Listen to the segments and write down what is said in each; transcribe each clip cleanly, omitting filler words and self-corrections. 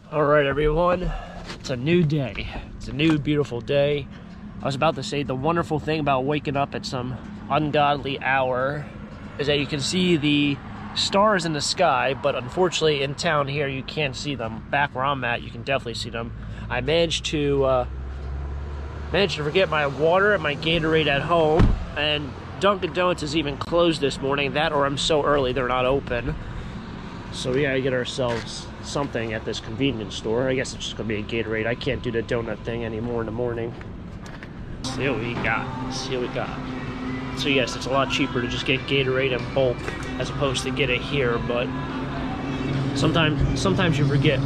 All right, everyone, it's a new day. It's a new, beautiful day. I was about to say the wonderful thing about waking up at some ungodly hour is that you can see the stars in the sky, but unfortunately in town here you can't see them. Back where I'm at, you can definitely see them. I managed to forget my water and my Gatorade at home, and Dunkin' Donuts is even closed this morning. That, or I'm so early they're not open. So we gotta get ourselves something at this convenience store. I guess it's just gonna be a Gatorade. I can't do the donut thing anymore in the morning. See what we got. See what we got. So yes, it's a lot cheaper to just get Gatorade in bulk as opposed to get it here, but sometimes you forget.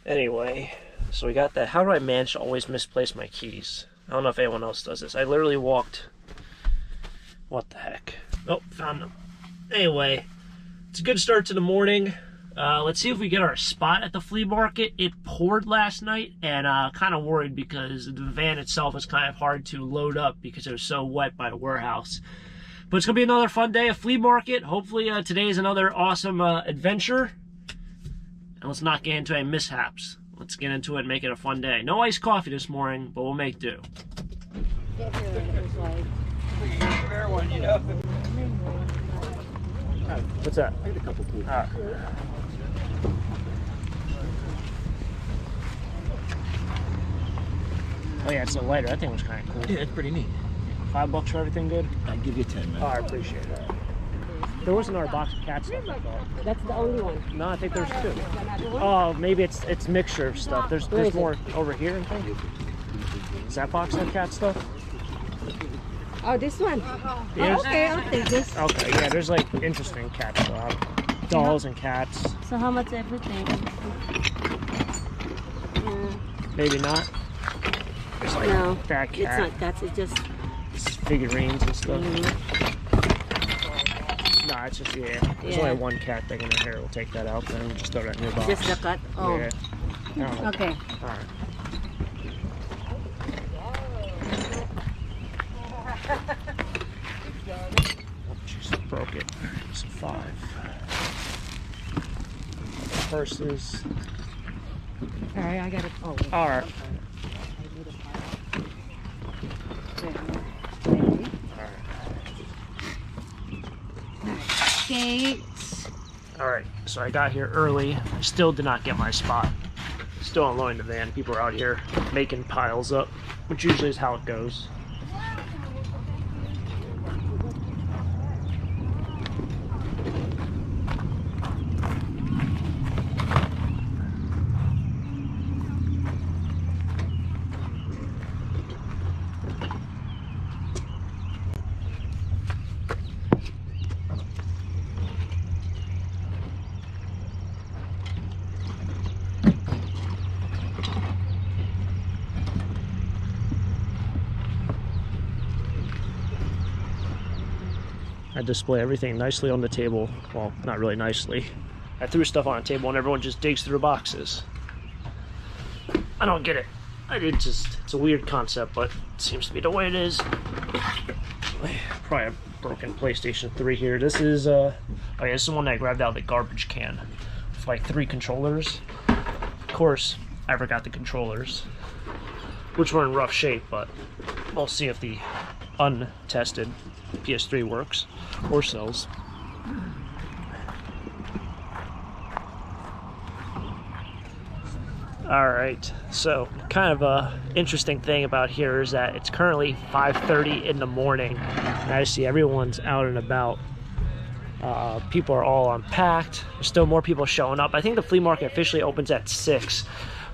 Anyway, so we got that. How do I manage to always misplace my keys? I don't know if anyone else does this. I literally walked. What the heck? Oh, found them. Anyway, it's a good start to the morning. Let's see if we get our spot at the flea market. It poured last night, and kind of worried because the van itself was kind of hard to load up because it was so wet by the warehouse. But it's going to be another fun day of flea market. Hopefully today is another awesome adventure. And let's not get into any mishaps. Let's get into it and make it a fun day. No iced coffee this morning, but we'll make do. Fair one, you know. What's that? I had a couple cool. Oh yeah, it's a lighter. That thing was kind of cool. Yeah, it's pretty neat. $5 for everything good? I'd give you 10, man. Oh, I appreciate that. There was another box of cat stuff, I thought. That's the only one. No, I think there's two. Oh, maybe it's mixture of stuff. There's more over here, I think. Is that box of cat stuff? Oh, this one. Yeah. Oh, okay, I'll take this. Okay, yeah, there's like interesting cat stuff. Dolls and cats. So how much everything? Maybe not. It's like No, that cat. it's not cats. It's just figurines and stuff. Nah, it's just, there's only one cat thing in the hair. We'll take that out then. We'll just throw that in your box. just the cut. Oh, Yeah. okay. Alright. Oh, jeez, broke it. It's a 5. Purses. All right, I got it. Oh, Alright. Skates. Alright, so I got here early. I still did not get my spot. Still unloading the van. People are out here making piles up, which usually is how it goes. I display everything nicely on the table. Well, not really nicely. I threw stuff on a table and everyone just digs through boxes. I don't get it. It's a weird concept, but it seems to be the way it is. Probably a broken PlayStation 3 here. This is, oh yeah, this is the one that I grabbed out of the garbage can. With like 3 controllers. Of course, I forgot the controllers, which were in rough shape, but we'll see if the untested PS3 works or sells. Alright, so kind of a interesting thing about here is that it's currently 5:30 in the morning, and I see everyone's out and about. People are all unpacked. There's still more people showing up. I think the flea market officially opens at 6,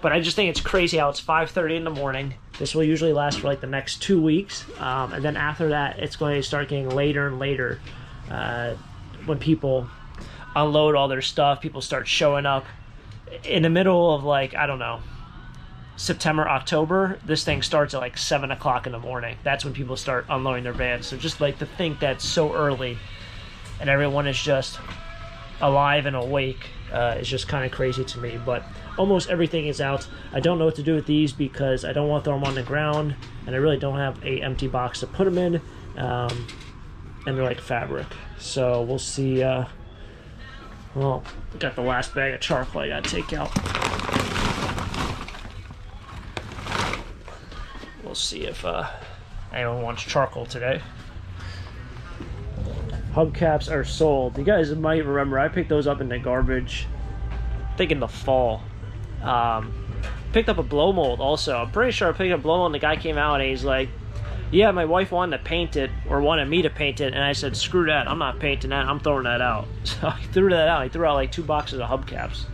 but I just think it's crazy how it's 5:30 in the morning. This will usually last for like the next 2 weeks, and then after that it's going to start getting later and later. When people unload all their stuff, people start showing up. In the middle of, like, I don't know, September, October, this thing starts at like 7 o'clock in the morning. That's when people start unloading their vans. So just like to think that's so early and everyone is just alive and awake is just kind of crazy to me. But almost everything is out. I don't know what to do with these because I don't want to throw them on the ground, and I really don't have a empty box to put them in, and they're like fabric. So we'll see Well, got the last bag of charcoal I gotta take out. We'll see if anyone wants charcoal today. Hubcaps are sold. You guys might remember I picked those up in the garbage, I think in the fall. Picked up a blow mold also. I'm pretty sure I picked up a blow mold and the guy came out and he's like, yeah, my wife wanted to paint it, or wanted me to paint it, and I said, screw that, I'm not painting that, I'm throwing that out. So I threw that out. He threw out like 2 boxes of hubcaps.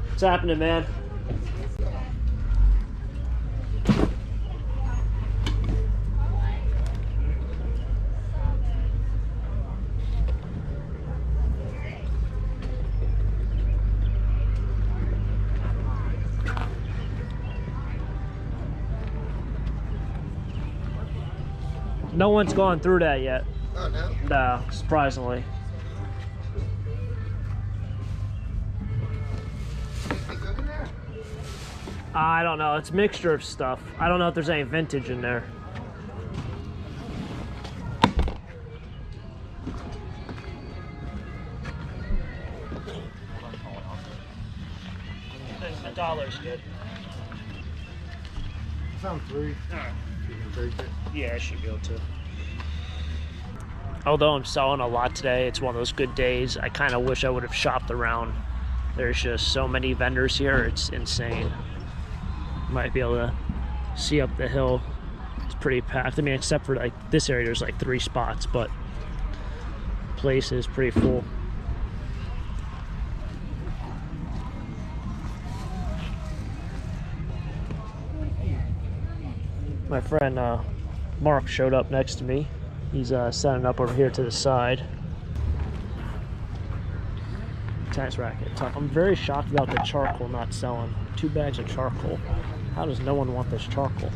What's happening, man? No one's gone through that yet. Oh, no? No, surprisingly. I don't know. It's a mixture of stuff. I don't know if there's any vintage in there. $1's good. Found 3. All right. You can take it. Yeah, I should be able to. Although I'm selling a lot today, it's one of those good days. I kind of wish I would have shopped around. There's just so many vendors here, it's insane. Might be able to see up the hill. It's pretty packed. I mean, except for like this area, there's like 3 spots, but the place is pretty full. My friend Mark showed up next to me. He's setting up over here to the side. Tennis racket. I'm very shocked about the charcoal not selling. 2 bags of charcoal. How does no one want this charcoal?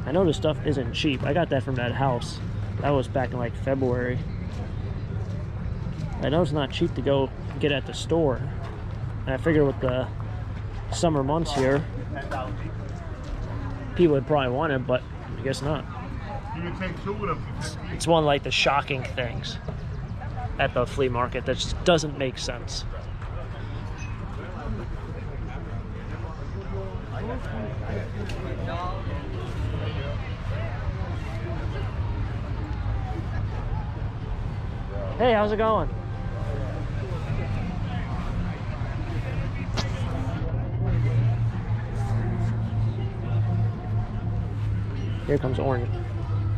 I know this stuff isn't cheap. I got that from that house. That was back in like February. I know it's not cheap to go get at the store. And I figure with the summer months here, people would probably want it, but I guess not. You can take 2 of them. It's one of like the shocking things at the flea market that just doesn't make sense. Hey, how's it going? Here comes orange.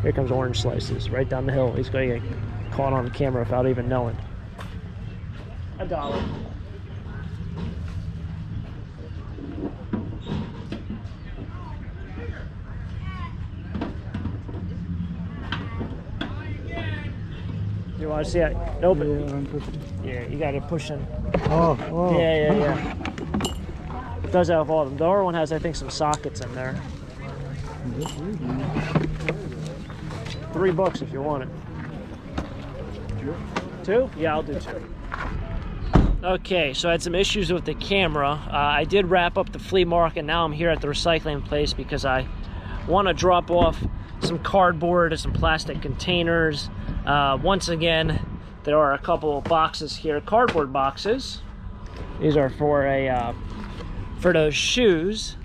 Here comes orange slices right down the hill. He's going to get caught on camera without even knowing. $1. You want to see it? Open. Yeah, you got to push in. Oh. Yeah. It does have all of them. The other one has, I think, some sockets in there. $3 if you want it. 2? Yeah, I'll do 2. Okay, so I had some issues with the camera. I did wrap up the flea market. Now I'm here at the recycling place because I want to drop off some cardboard and some plastic containers. Once again, there are a couple of boxes here, cardboard boxes. These are for those shoes.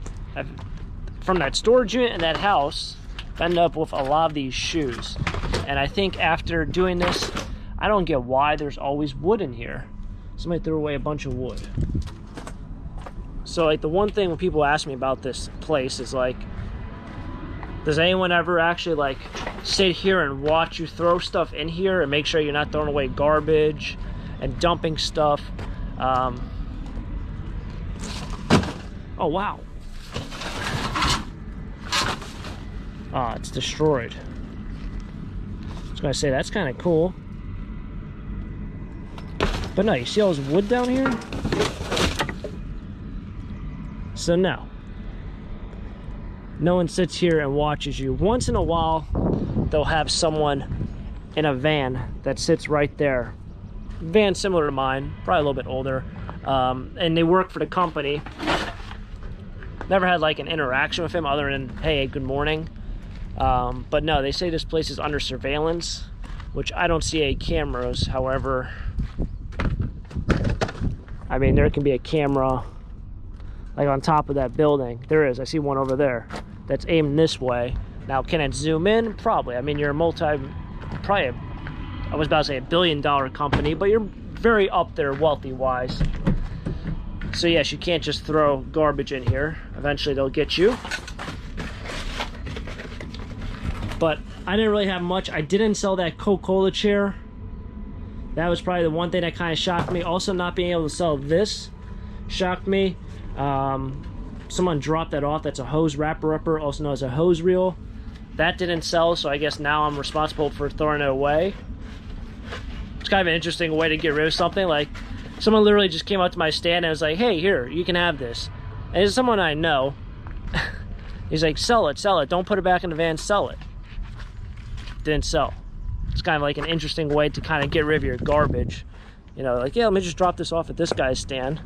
From that storage unit in that house, I ended up with a lot of these shoes. And I think after doing this, I don't get why there's always wood in here. Somebody threw away a bunch of wood. So like the one thing when people ask me about this place is like, does anyone ever actually like sit here and watch you throw stuff in here and make sure you're not throwing away garbage and dumping stuff? Oh wow. Ah, it's destroyed. I was gonna say that's kind of cool. But no, you see all this wood down here? So no. No one sits here and watches you. Once in a while, they'll have someone in a van that sits right there. Van similar to mine, probably a little bit older. And they work for the company. Never had like an interaction with him other than, hey, good morning. But no, they say this place is under surveillance, which I don't see any cameras. However, I mean, there can be a camera like on top of that building. There is. I see one over there that's aimed this way. Now, can it zoom in? Probably. I mean, you're I was about to say $1 billion company, but you're very up there wealthy-wise. So yes, you can't just throw garbage in here. Eventually, they'll get you. But I didn't really have much. I didn't sell that Coca-Cola chair. That was probably the one thing that kind of shocked me. Also, not being able to sell this shocked me. Someone dropped that off. That's a hose wrapper, also known as a hose reel. That didn't sell, so I guess now I'm responsible for throwing it away. It's kind of an interesting way to get rid of something. Like, someone literally just came up to my stand and was like, hey, here, you can have this. And it's someone I know. He's like, sell it, don't put it back in the van, sell it. Didn't sell. It's kind of like an interesting way to kind of get rid of your garbage. You know, like, yeah, let me just drop this off at this guy's stand.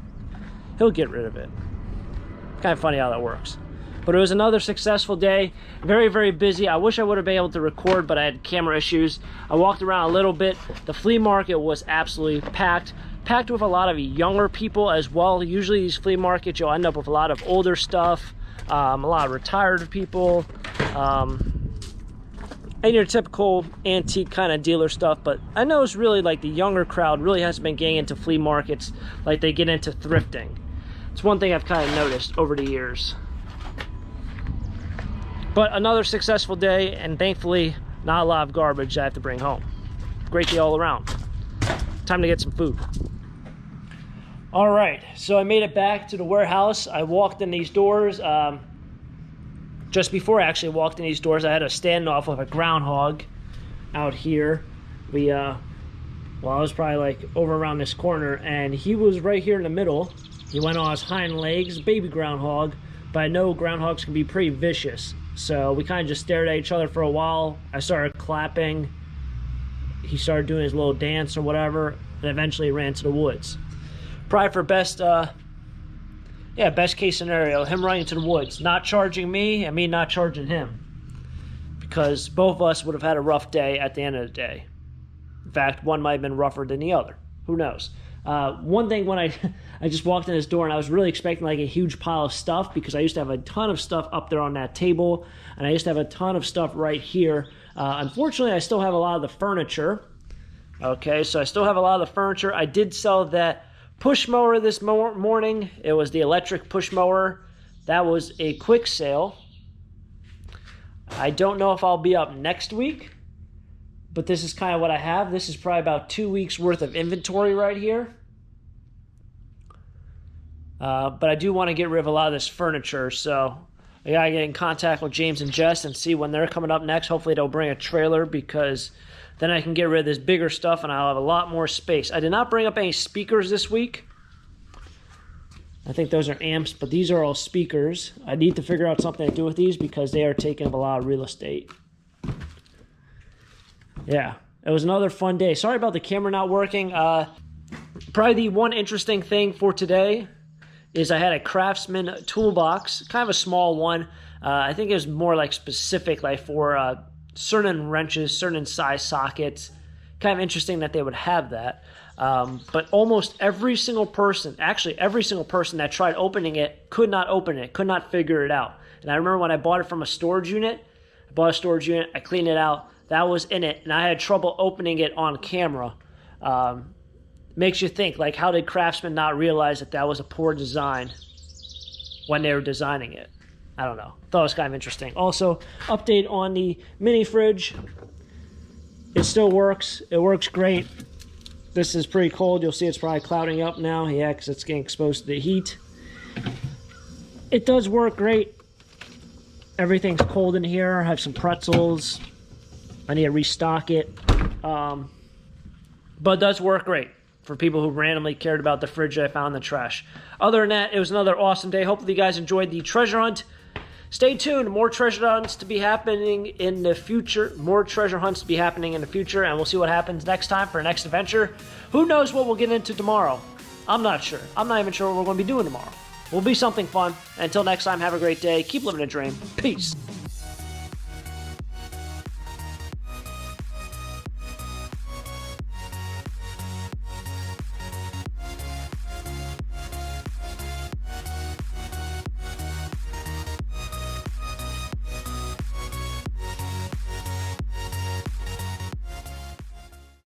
He'll get rid of it. Kind of funny how that works. But it was another successful day. Very, very busy. I wish I would have been able to record, but I had camera issues. I walked around a little bit. The flea market was absolutely packed. Packed with a lot of younger people as well. Usually these flea markets, you'll end up with a lot of older stuff, a lot of retired people, and your typical antique kind of dealer stuff. But I know it's really like the younger crowd really hasn't been getting into flea markets like they get into thrifting. It's one thing I've kind of noticed over the years. But another successful day, and thankfully not a lot of garbage I have to bring home. Great day all around. Time to get some food. All right, so I made it back to the warehouse. I walked in these doors. Just before I actually walked in these doors, I had a standoff with a groundhog out here. Well, I was probably like over around this corner, and he was right here in the middle. He went on his hind legs, baby groundhog, but I know groundhogs can be pretty vicious. So we kind of just stared at each other for a while. I started clapping. He started doing his little dance or whatever, and eventually ran to the woods. Probably for best case scenario, him running to the woods, not charging me and me not charging him. Because both of us would have had a rough day at the end of the day. In fact, one might have been rougher than the other. Who knows? One thing, when I just walked in this door, and I was really expecting like a huge pile of stuff, because I used to have a ton of stuff up there on that table, and I used to have a ton of stuff right here. Unfortunately, I still have a lot of the furniture. Okay, so I still have a lot of the furniture. I did sell that push mower this morning. It was the electric push mower. That was a quick sale. I don't know if I'll be up next week, but this is kind of what I have. This is probably about 2 weeks worth of inventory right here. But I do want to get rid of a lot of this furniture, so I gotta get in contact with James and Jess and see when they're coming up next. Hopefully they'll bring a trailer, because then I can get rid of this bigger stuff and I'll have a lot more space. I did not bring up any speakers this week. I think those are amps, but these are all speakers. I need to figure out something to do with these, because they are taking up a lot of real estate. Yeah, it was another fun day. Sorry about the camera not working. Probably the one interesting thing for today is I had a Craftsman toolbox, kind of a small one. I think it was more like specific, like for certain wrenches, certain size sockets. Kind of interesting that they would have that. But almost every single person, actually every single person that tried opening it could not open it, could not figure it out. And I remember when I bought it from a storage unit, I cleaned it out, that was in it, and I had trouble opening it on camera. Makes you think, like, how did Craftsman not realize that that was a poor design when they were designing it? I don't know. Thought it was kind of interesting. Also, update on the mini fridge. It still works. It works great. This is pretty cold. You'll see it's probably clouding up now. Yeah, because it's getting exposed to the heat. It does work great. Everything's cold in here. I have some pretzels. I need to restock it. But it does work great for people who randomly cared about the fridge that I found in the trash. Other than that, it was another awesome day. Hopefully you guys enjoyed the treasure hunt. Stay tuned. More treasure hunts to be happening in the future. And we'll see what happens next time for our next adventure. Who knows what we'll get into tomorrow? I'm not sure. I'm not even sure what we're going to be doing tomorrow. Will be something fun. Until next time, have a great day. Keep living a dream. Peace.